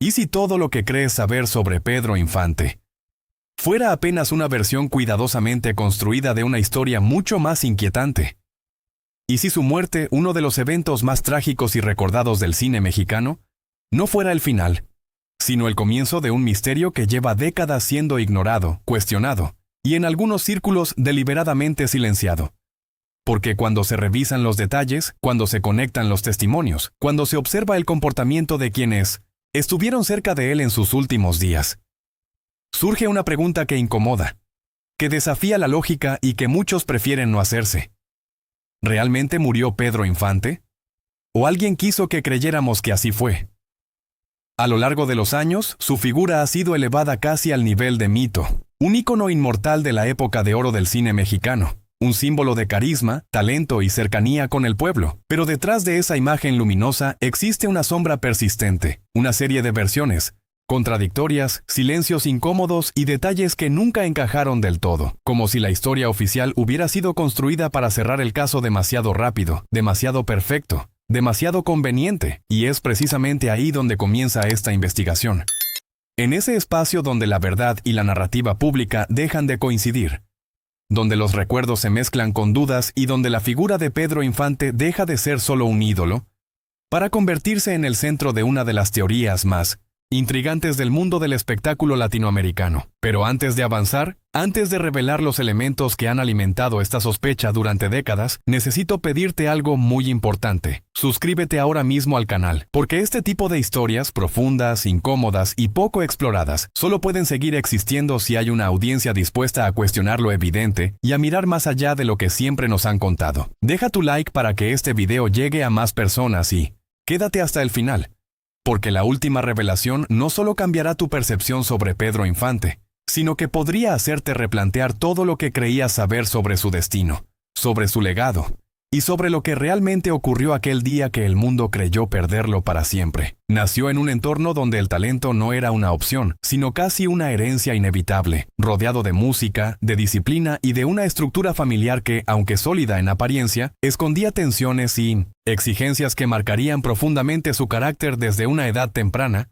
¿Y si todo lo que crees saber sobre Pedro Infante fuera apenas una versión cuidadosamente construida de una historia mucho más inquietante? ¿Y si su muerte, uno de los eventos más trágicos y recordados del cine mexicano, no fuera el final, sino el comienzo de un misterio que lleva décadas siendo ignorado, cuestionado, y en algunos círculos deliberadamente silenciado? Porque cuando se revisan los detalles, cuando se conectan los testimonios, cuando se observa el comportamiento de quienes estuvieron cerca de él en sus últimos días, surge una pregunta que incomoda, que desafía la lógica y que muchos prefieren no hacerse. ¿Realmente murió Pedro Infante? ¿O alguien quiso que creyéramos que así fue? A lo largo de los años, su figura ha sido elevada casi al nivel de mito, un ícono inmortal de la época de oro del cine mexicano, un símbolo de carisma, talento y cercanía con el pueblo. Pero detrás de esa imagen luminosa existe una sombra persistente, una serie de versiones contradictorias, silencios incómodos y detalles que nunca encajaron del todo, como si la historia oficial hubiera sido construida para cerrar el caso demasiado rápido, demasiado perfecto, demasiado conveniente, y es precisamente ahí donde comienza esta investigación. En ese espacio donde la verdad y la narrativa pública dejan de coincidir, donde los recuerdos se mezclan con dudas y donde la figura de Pedro Infante deja de ser solo un ídolo, para convertirse en el centro de una de las teorías más intrigantes del mundo del espectáculo latinoamericano. Pero antes de avanzar, antes de revelar los elementos que han alimentado esta sospecha durante décadas, necesito pedirte algo muy importante. Suscríbete ahora mismo al canal, porque este tipo de historias profundas, incómodas y poco exploradas solo pueden seguir existiendo si hay una audiencia dispuesta a cuestionar lo evidente y a mirar más allá de lo que siempre nos han contado. Deja tu like para que este video llegue a más personas y quédate hasta el final, porque la última revelación no solo cambiará tu percepción sobre Pedro Infante, sino que podría hacerte replantear todo lo que creías saber sobre su destino, sobre su legado, y sobre lo que realmente ocurrió aquel día que el mundo creyó perderlo para siempre. Nació en un entorno donde el talento no era una opción, sino casi una herencia inevitable, rodeado de música, de disciplina y de una estructura familiar que, aunque sólida en apariencia, escondía tensiones y exigencias que marcarían profundamente su carácter desde una edad temprana.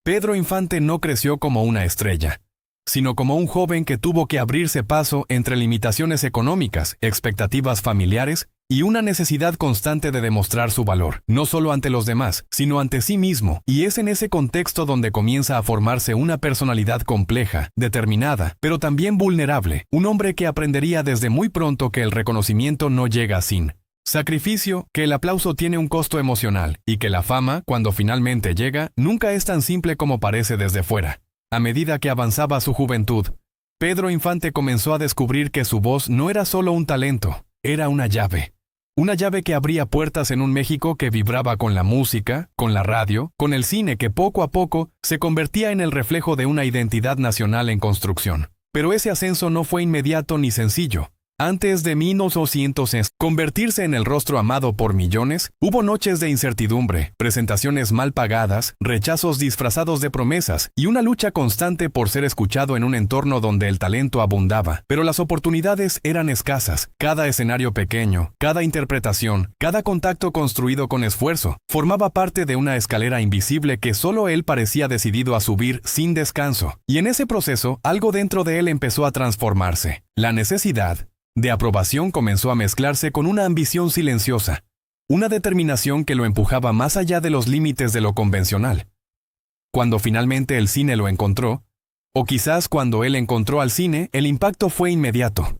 Pedro Infante no creció como una estrella, sino como un joven que tuvo que abrirse paso entre limitaciones económicas, expectativas familiares y una necesidad constante de demostrar su valor, no solo ante los demás, sino ante sí mismo, y es en ese contexto donde comienza a formarse una personalidad compleja, determinada, pero también vulnerable, un hombre que aprendería desde muy pronto que el reconocimiento no llega sin sacrificio, que el aplauso tiene un costo emocional, y que la fama, cuando finalmente llega, nunca es tan simple como parece desde fuera. A medida que avanzaba su juventud, Pedro Infante comenzó a descubrir que su voz no era solo un talento, era una llave. Una llave que abría puertas en un México que vibraba con la música, con la radio, con el cine que poco a poco se convertía en el reflejo de una identidad nacional en construcción. Pero ese ascenso no fue inmediato ni sencillo. Antes de 1900 convertirse en el rostro amado por millones, hubo noches de incertidumbre, presentaciones mal pagadas, rechazos disfrazados de promesas y una lucha constante por ser escuchado en un entorno donde el talento abundaba. Pero las oportunidades eran escasas. Cada escenario pequeño, cada interpretación, cada contacto construido con esfuerzo, formaba parte de una escalera invisible que solo él parecía decidido a subir sin descanso. Y en ese proceso, algo dentro de él empezó a transformarse. La necesidad de aprobación comenzó a mezclarse con una ambición silenciosa, una determinación que lo empujaba más allá de los límites de lo convencional. Cuando finalmente el cine lo encontró, o quizás cuando él encontró al cine, el impacto fue inmediato.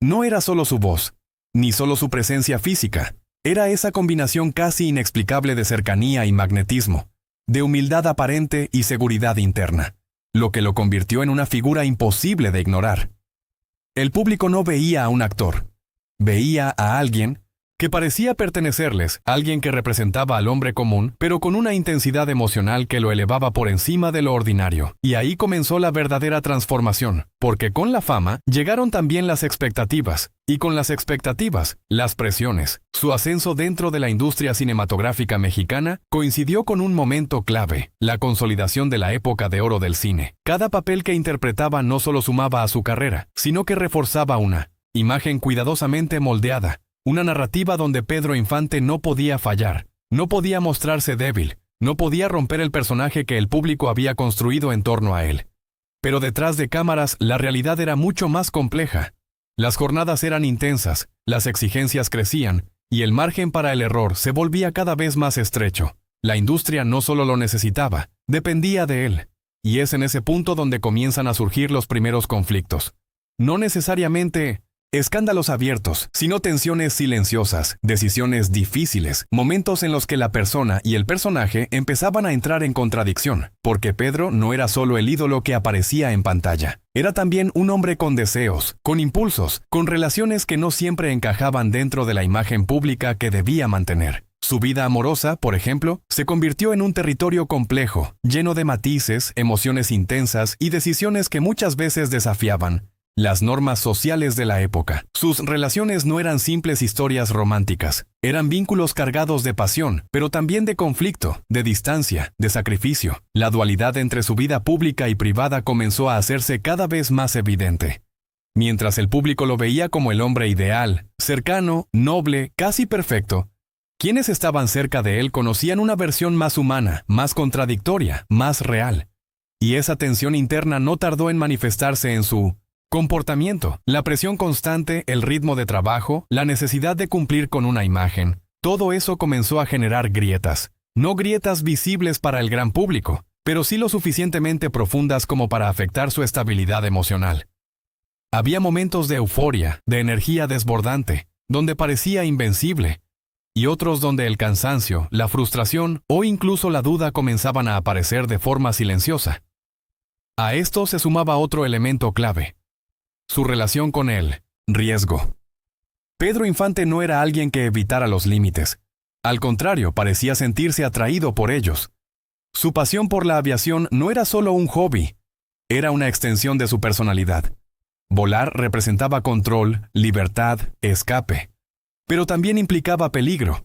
No era solo su voz, ni solo su presencia física, era esa combinación casi inexplicable de cercanía y magnetismo, de humildad aparente y seguridad interna, lo que lo convirtió en una figura imposible de ignorar. El público no veía a un actor, veía a alguien que parecía pertenecerles, alguien que representaba al hombre común, pero con una intensidad emocional que lo elevaba por encima de lo ordinario. Y ahí comenzó la verdadera transformación, porque con la fama llegaron también las expectativas, y con las expectativas, las presiones. Su ascenso dentro de la industria cinematográfica mexicana coincidió con un momento clave, la consolidación de la época de oro del cine. Cada papel que interpretaba no solo sumaba a su carrera, sino que reforzaba una imagen cuidadosamente moldeada, una narrativa donde Pedro Infante no podía fallar, no podía mostrarse débil, No podía romper el personaje que el público había construido en torno a él. Pero detrás de cámaras, la realidad era mucho más compleja. Las jornadas eran intensas, las exigencias crecían, y el margen para el error se volvía cada vez más estrecho. La industria no solo lo necesitaba, dependía de él. Y es en ese punto donde comienzan a surgir los primeros conflictos. No necesariamente escándalos abiertos, sino tensiones silenciosas, decisiones difíciles, momentos en los que la persona y el personaje empezaban a entrar en contradicción, porque Pedro no era solo el ídolo que aparecía en pantalla. Era también un hombre con deseos, con impulsos, con relaciones que no siempre encajaban dentro de la imagen pública que debía mantener. Su vida amorosa, por ejemplo, se convirtió en un territorio complejo, lleno de matices, emociones intensas y decisiones que muchas veces desafiaban las normas sociales de la época. Sus relaciones no eran simples historias románticas, eran vínculos cargados de pasión, pero también de conflicto, de distancia, de sacrificio. La dualidad entre su vida pública y privada comenzó a hacerse cada vez más evidente. Mientras el público lo veía como el hombre ideal, cercano, noble, casi perfecto, quienes estaban cerca de él conocían una versión más humana, más contradictoria, más real. Y esa tensión interna no tardó en manifestarse en su comportamiento. La presión constante, el ritmo de trabajo, la necesidad de cumplir con una imagen, todo eso comenzó a generar grietas. No grietas visibles para el gran público, pero sí lo suficientemente profundas como para afectar su estabilidad emocional. Había momentos de euforia, de energía desbordante, donde parecía invencible, y otros donde el cansancio, la frustración o incluso la duda comenzaban a aparecer de forma silenciosa. A esto se sumaba otro elemento clave: su relación con el riesgo. Pedro Infante no era alguien que evitara los límites. Al contrario, parecía sentirse atraído por ellos. Su pasión por la aviación no era solo un hobby, era una extensión de su personalidad. Volar representaba control, libertad, escape, pero también implicaba peligro.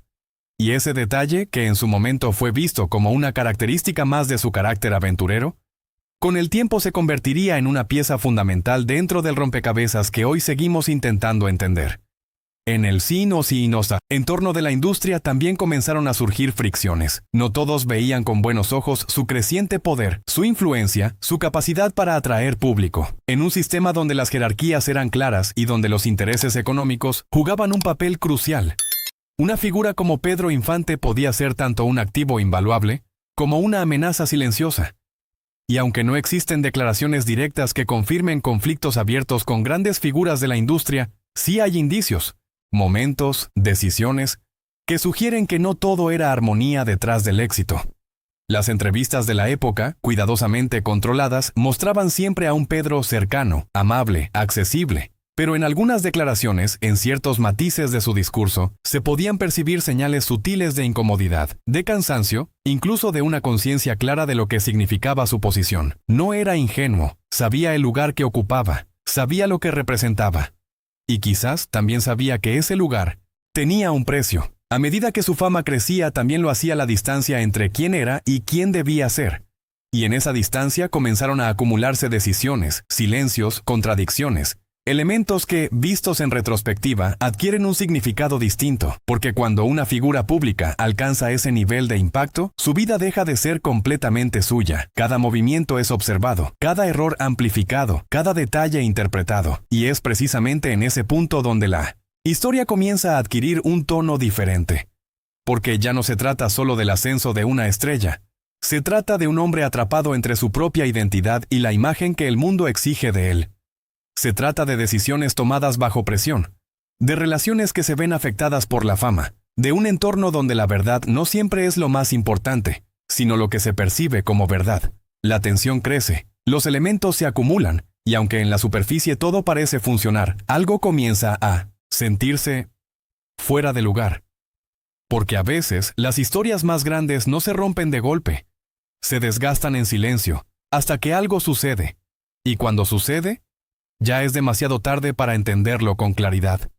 Y ese detalle, que en su momento fue visto como una característica más de su carácter aventurero, con el tiempo se convertiría en una pieza fundamental dentro del rompecabezas que hoy seguimos intentando entender. En el sí, no sí y no sa, en torno de la industria también comenzaron a surgir fricciones. No todos veían con buenos ojos su creciente poder, su influencia, su capacidad para atraer público. En un sistema donde las jerarquías eran claras y donde los intereses económicos jugaban un papel crucial. Una figura como Pedro Infante podía ser tanto un activo invaluable como una amenaza silenciosa. Y aunque no existen declaraciones directas que confirmen conflictos abiertos con grandes figuras de la industria, sí hay indicios, momentos, decisiones, que sugieren que no todo era armonía detrás del éxito. Las entrevistas de la época, cuidadosamente controladas, mostraban siempre a un Pedro cercano, amable, accesible. Pero en algunas declaraciones, en ciertos matices de su discurso, se podían percibir señales sutiles de incomodidad, de cansancio, incluso de una conciencia clara de lo que significaba su posición. No era ingenuo, sabía el lugar que ocupaba, sabía lo que representaba. Y quizás también sabía que ese lugar tenía un precio. A medida que su fama crecía, también lo hacía la distancia entre quién era y quién debía ser. Y en esa distancia comenzaron a acumularse decisiones, silencios, contradicciones. Elementos que, vistos en retrospectiva, adquieren un significado distinto, porque cuando una figura pública alcanza ese nivel de impacto, su vida deja de ser completamente suya. Cada movimiento es observado, cada error amplificado, cada detalle interpretado, y es precisamente en ese punto donde la historia comienza a adquirir un tono diferente. Porque ya no se trata solo del ascenso de una estrella, se trata de un hombre atrapado entre su propia identidad y la imagen que el mundo exige de él. Se trata de decisiones tomadas bajo presión, de relaciones que se ven afectadas por la fama, de un entorno donde la verdad no siempre es lo más importante, sino lo que se percibe como verdad. La tensión crece, los elementos se acumulan, y aunque en la superficie todo parece funcionar, algo comienza a sentirse fuera de lugar. Porque a veces las historias más grandes no se rompen de golpe, se desgastan en silencio, hasta que algo sucede, y cuando sucede, ya es demasiado tarde para entenderlo con claridad.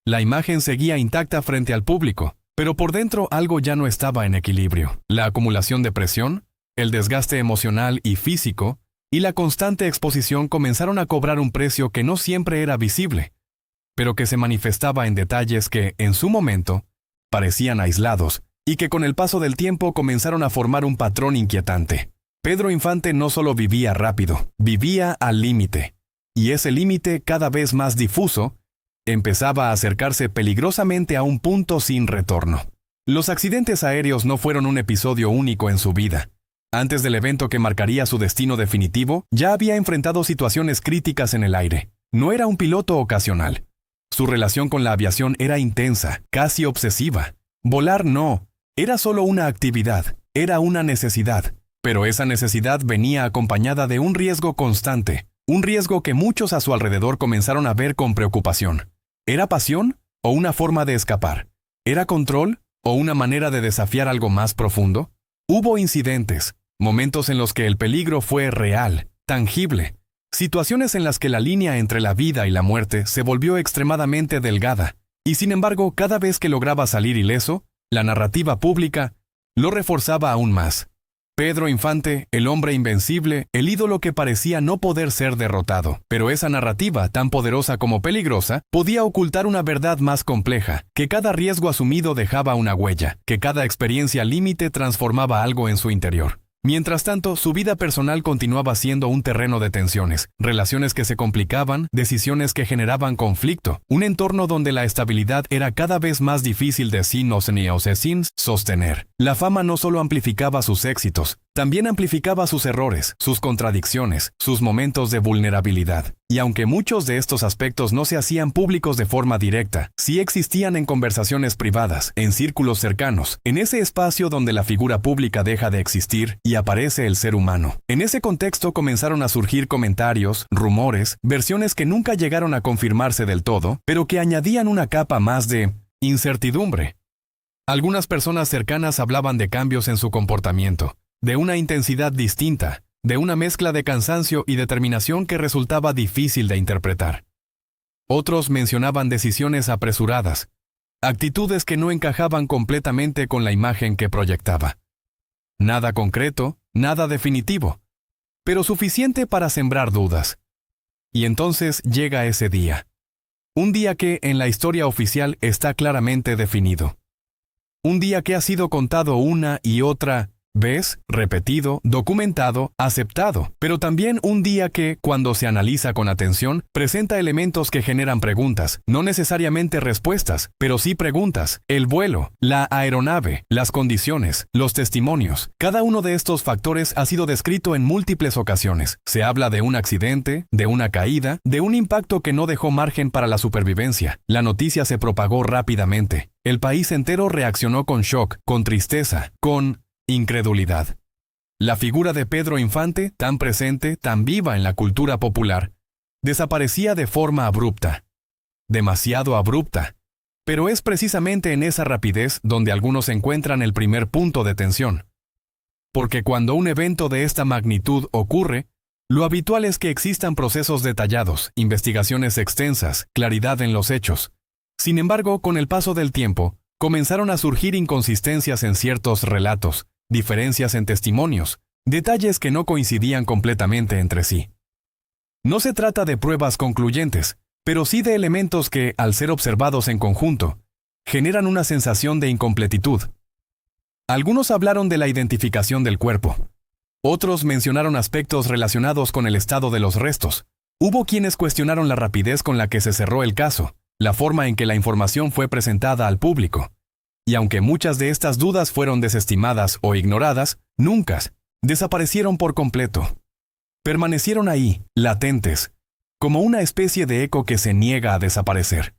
La imagen seguía intacta frente al público, pero por dentro algo ya no estaba en equilibrio. La acumulación de presión, el desgaste emocional y físico, y la constante exposición comenzaron a cobrar un precio que no siempre era visible, pero que se manifestaba en detalles que, en su momento, parecían aislados y que con el paso del tiempo comenzaron a formar un patrón inquietante. Pedro Infante no solo vivía rápido, vivía al límite, y ese límite, cada vez más difuso, empezaba a acercarse peligrosamente a un punto sin retorno. Los accidentes aéreos no fueron un episodio único en su vida. Antes del evento que marcaría su destino definitivo, ya había enfrentado situaciones críticas en el aire. No era un piloto ocasional. Su relación con la aviación era intensa, casi obsesiva. Volar no, era solo una actividad, era una necesidad. Pero esa necesidad venía acompañada de un riesgo constante, un riesgo que muchos a su alrededor comenzaron a ver con preocupación. ¿Era pasión o una forma de escapar? ¿Era control o una manera de desafiar algo más profundo? Hubo incidentes, momentos en los que el peligro fue real, tangible, situaciones en las que la línea entre la vida y la muerte se volvió extremadamente delgada, y sin embargo, cada vez que lograba salir ileso, la narrativa pública lo reforzaba aún más. Pedro Infante, el hombre invencible, el ídolo que parecía no poder ser derrotado. Pero esa narrativa, tan poderosa como peligrosa, podía ocultar una verdad más compleja, que cada riesgo asumido dejaba una huella, que cada experiencia límite transformaba algo en su interior. Mientras tanto, su vida personal continuaba siendo un terreno de tensiones, relaciones que se complicaban, decisiones que generaban conflicto, un entorno donde la estabilidad era cada vez más difícil de sostener. La fama no solo amplificaba sus éxitos, también amplificaba sus errores, sus contradicciones, sus momentos de vulnerabilidad. Y aunque muchos de estos aspectos no se hacían públicos de forma directa, sí existían en conversaciones privadas, en círculos cercanos, en ese espacio donde la figura pública deja de existir y aparece el ser humano. En ese contexto comenzaron a surgir comentarios, rumores, versiones que nunca llegaron a confirmarse del todo, pero que añadían una capa más de incertidumbre. Algunas personas cercanas hablaban de cambios en su comportamiento, de una intensidad distinta, de una mezcla de cansancio y determinación que resultaba difícil de interpretar. Otros mencionaban decisiones apresuradas, actitudes que no encajaban completamente con la imagen que proyectaba. Nada concreto, nada definitivo, pero suficiente para sembrar dudas. Y entonces llega ese día. Un día que, en la historia oficial, está claramente definido. Un día que ha sido contado una y otra vez, repetido, documentado, aceptado, pero también un día que, cuando se analiza con atención, presenta elementos que generan preguntas, no necesariamente respuestas, pero sí preguntas: el vuelo, la aeronave, las condiciones, los testimonios. Cada uno de estos factores ha sido descrito en múltiples ocasiones. Se habla de un accidente, de una caída, de un impacto que no dejó margen para la supervivencia. La noticia se propagó rápidamente. El país entero reaccionó con shock, con tristeza, con incredulidad. La figura de Pedro Infante, tan presente, tan viva en la cultura popular, desaparecía de forma abrupta. Demasiado abrupta. Pero es precisamente en esa rapidez donde algunos encuentran el primer punto de tensión. Porque cuando un evento de esta magnitud ocurre, lo habitual es que existan procesos detallados, investigaciones extensas, claridad en los hechos. Sin embargo, con el paso del tiempo, comenzaron a surgir inconsistencias en ciertos relatos, diferencias en testimonios, detalles que no coincidían completamente entre sí. No se trata de pruebas concluyentes, pero sí de elementos que, al ser observados en conjunto, generan una sensación de incompletitud. Algunos hablaron de la identificación del cuerpo. Otros mencionaron aspectos relacionados con el estado de los restos. Hubo quienes cuestionaron la rapidez con la que se cerró el caso, la forma en que la información fue presentada al público. Y aunque muchas de estas dudas fueron desestimadas o ignoradas, nunca desaparecieron por completo. Permanecieron ahí, latentes, como una especie de eco que se niega a desaparecer.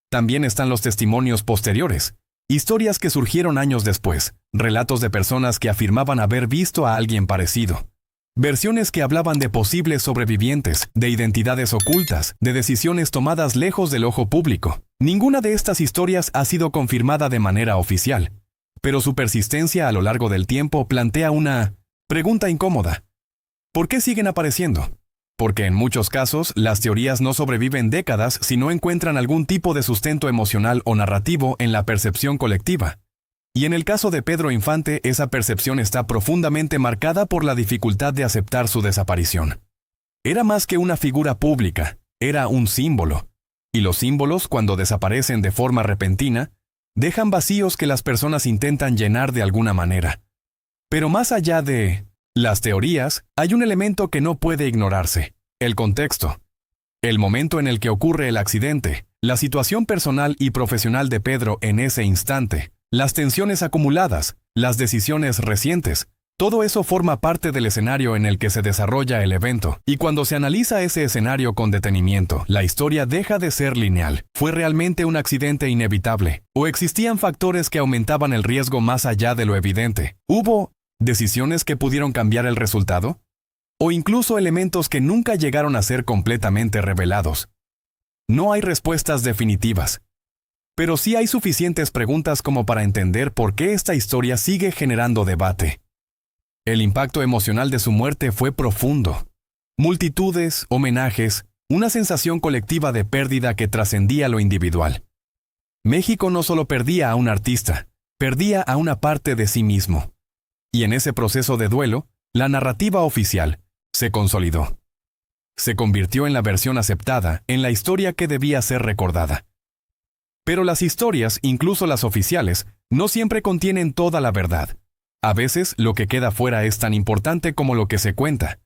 También están los testimonios posteriores, historias que surgieron años después, relatos de personas que afirmaban haber visto a alguien parecido. Versiones que hablaban de posibles sobrevivientes, de identidades ocultas, de decisiones tomadas lejos del ojo público. Ninguna de estas historias ha sido confirmada de manera oficial, pero su persistencia a lo largo del tiempo plantea una pregunta incómoda. ¿Por qué siguen apareciendo? Porque en muchos casos, las teorías no sobreviven décadas si no encuentran algún tipo de sustento emocional o narrativo en la percepción colectiva. Y en el caso de Pedro Infante, esa percepción está profundamente marcada por la dificultad de aceptar su desaparición. Era más que una figura pública, era un símbolo. Y los símbolos, cuando desaparecen de forma repentina, dejan vacíos que las personas intentan llenar de alguna manera. Pero más allá de las teorías, hay un elemento que no puede ignorarse: el contexto. El momento en el que ocurre el accidente, la situación personal y profesional de Pedro en ese instante, las tensiones acumuladas, las decisiones recientes, todo eso forma parte del escenario en el que se desarrolla el evento. Y cuando se analiza ese escenario con detenimiento, la historia deja de ser lineal. ¿Fue realmente un accidente inevitable? ¿O existían factores que aumentaban el riesgo más allá de lo evidente? ¿Hubo decisiones que pudieron cambiar el resultado? ¿O incluso elementos que nunca llegaron a ser completamente revelados? No hay respuestas definitivas. Pero sí hay suficientes preguntas como para entender por qué esta historia sigue generando debate. El impacto emocional de su muerte fue profundo. Multitudes, homenajes, una sensación colectiva de pérdida que trascendía lo individual. México no solo perdía a un artista, perdía a una parte de sí mismo. Y en ese proceso de duelo, la narrativa oficial se consolidó. Se convirtió en la versión aceptada, en la historia que debía ser recordada. Pero las historias, incluso las oficiales, no siempre contienen toda la verdad. A veces lo que queda fuera es tan importante como lo que se cuenta.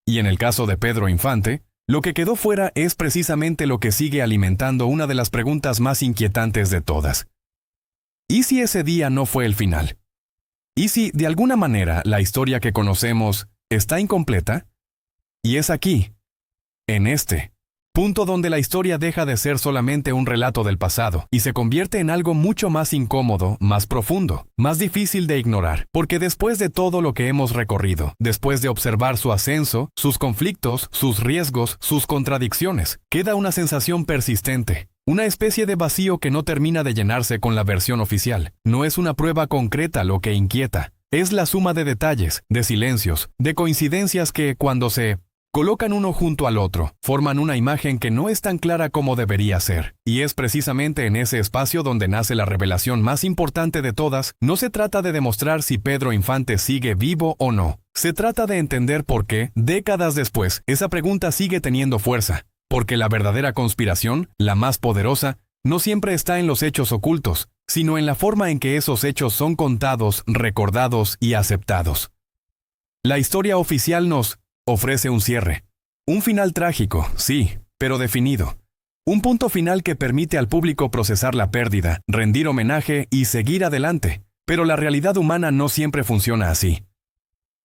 Y en el caso de Pedro Infante, lo que quedó fuera es precisamente lo que sigue alimentando una de las preguntas más inquietantes de todas. ¿Y si ese día no fue el final? ¿Y si, de alguna manera, la historia que conocemos está incompleta? Y es aquí, en este punto, donde la historia deja de ser solamente un relato del pasado y se convierte en algo mucho más incómodo, más profundo, más difícil de ignorar. Porque después de todo lo que hemos recorrido, después de observar su ascenso, sus conflictos, sus riesgos, sus contradicciones, queda una sensación persistente. Una especie de vacío que no termina de llenarse con la versión oficial. No es una prueba concreta lo que inquieta. Es la suma de detalles, de silencios, de coincidencias que, cuando se colocan uno junto al otro, forman una imagen que no es tan clara como debería ser. Y es precisamente en ese espacio donde nace la revelación más importante de todas. No se trata de demostrar si Pedro Infante sigue vivo o no. Se trata de entender por qué, décadas después, esa pregunta sigue teniendo fuerza. Porque la verdadera conspiración, la más poderosa, no siempre está en los hechos ocultos, sino en la forma en que esos hechos son contados, recordados y aceptados. La historia oficial nos ofrece un cierre. Un final trágico, sí, pero definido. Un punto final que permite al público procesar la pérdida, rendir homenaje y seguir adelante. Pero la realidad humana no siempre funciona así.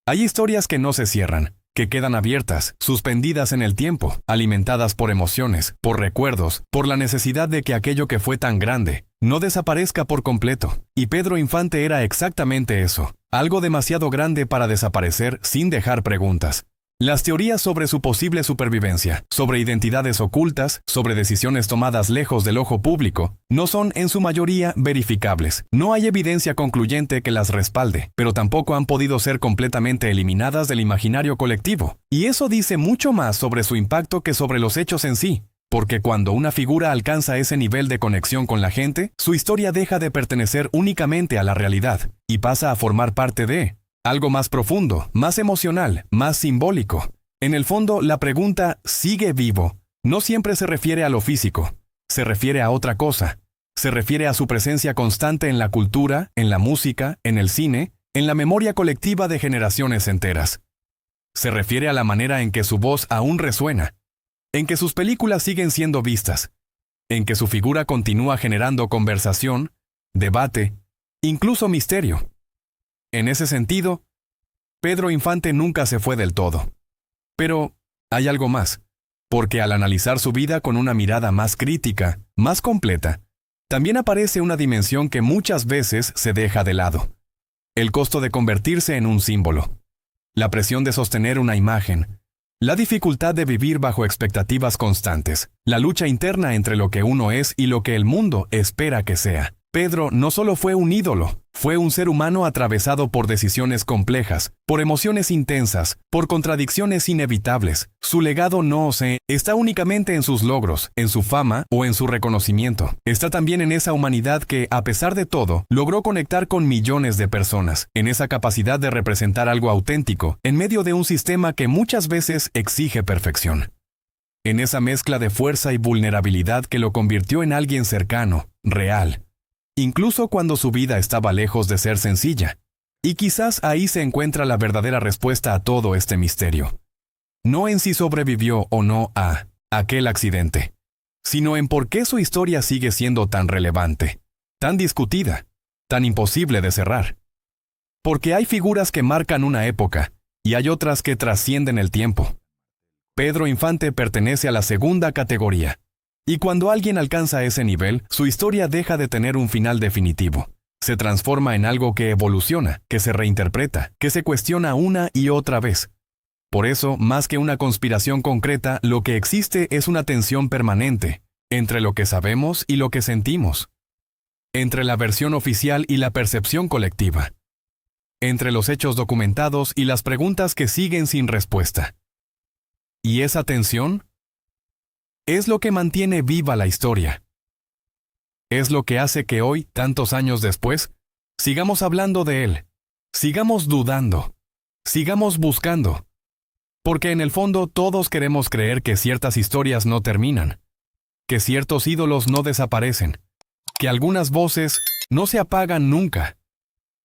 Hay historias que no se cierran, que quedan abiertas, suspendidas en el tiempo, alimentadas por emociones, por recuerdos, por la necesidad de que aquello que fue tan grande no desaparezca por completo. Y Pedro Infante era exactamente eso, algo demasiado grande para desaparecer sin dejar preguntas. Las teorías sobre su posible supervivencia, sobre identidades ocultas, sobre decisiones tomadas lejos del ojo público, no son en su mayoría verificables. No hay evidencia concluyente que las respalde, pero tampoco han podido ser completamente eliminadas del imaginario colectivo. Y eso dice mucho más sobre su impacto que sobre los hechos en sí. Porque cuando una figura alcanza ese nivel de conexión con la gente, su historia deja de pertenecer únicamente a la realidad y pasa a formar parte de algo más profundo, más emocional, más simbólico. En el fondo, la pregunta ¿sigue vivo? No siempre se refiere a lo físico, se refiere a otra cosa. Se refiere a su presencia constante en la cultura, en la música, en el cine, en la memoria colectiva de generaciones enteras. Se refiere a la manera en que su voz aún resuena, en que sus películas siguen siendo vistas, en que su figura continúa generando conversación, debate, incluso misterio. En ese sentido, Pedro Infante nunca se fue del todo. Pero hay algo más, porque al analizar su vida con una mirada más crítica, más completa, también aparece una dimensión que muchas veces se deja de lado: el costo de convertirse en un símbolo, la presión de sostener una imagen, la dificultad de vivir bajo expectativas constantes, la lucha interna entre lo que uno es y lo que el mundo espera que sea. Pedro no solo fue un ídolo, fue un ser humano atravesado por decisiones complejas, por emociones intensas, por contradicciones inevitables. Su legado no está únicamente en sus logros, en su fama o en su reconocimiento. Está también en esa humanidad que, a pesar de todo, logró conectar con millones de personas, en esa capacidad de representar algo auténtico, en medio de un sistema que muchas veces exige perfección. En esa mezcla de fuerza y vulnerabilidad que lo convirtió en alguien cercano, real, incluso cuando su vida estaba lejos de ser sencilla. Y quizás ahí se encuentra la verdadera respuesta a todo este misterio. No en si sobrevivió o no a aquel accidente, sino en por qué su historia sigue siendo tan relevante, tan discutida, tan imposible de cerrar. Porque hay figuras que marcan una época, y hay otras que trascienden el tiempo. Pedro Infante pertenece a la segunda categoría. Y cuando alguien alcanza ese nivel, su historia deja de tener un final definitivo. Se transforma en algo que evoluciona, que se reinterpreta, que se cuestiona una y otra vez. Por eso, más que una conspiración concreta, lo que existe es una tensión permanente entre lo que sabemos y lo que sentimos, entre la versión oficial y la percepción colectiva, entre los hechos documentados y las preguntas que siguen sin respuesta. ¿Y esa tensión? Es lo que mantiene viva la historia. Es lo que hace que hoy, tantos años después, sigamos hablando de él, sigamos dudando, sigamos buscando. Porque en el fondo todos queremos creer que ciertas historias no terminan, que ciertos ídolos no desaparecen, que algunas voces no se apagan nunca.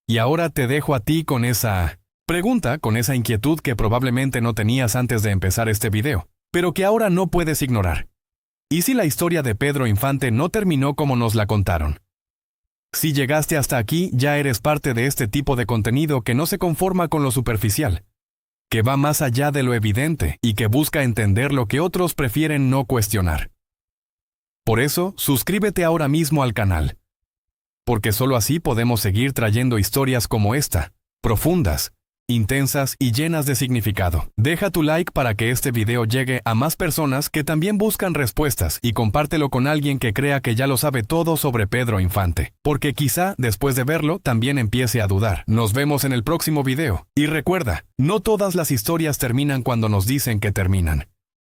Y ahora te dejo a ti con esa pregunta, con esa inquietud que probablemente no tenías antes de empezar este video, pero que ahora no puedes ignorar. ¿Y si la historia de Pedro Infante no terminó como nos la contaron? Si llegaste hasta aquí, ya eres parte de este tipo de contenido que no se conforma con lo superficial, que va más allá de lo evidente y que busca entender lo que otros prefieren no cuestionar. Por eso, suscríbete ahora mismo al canal. Porque solo así podemos seguir trayendo historias como esta, profundas, intensas y llenas de significado. Deja tu like para que este video llegue a más personas que también buscan respuestas y compártelo con alguien que crea que ya lo sabe todo sobre Pedro Infante, porque quizá después de verlo también empiece a dudar. Nos vemos en el próximo video. Y recuerda, no todas las historias terminan cuando nos dicen que terminan.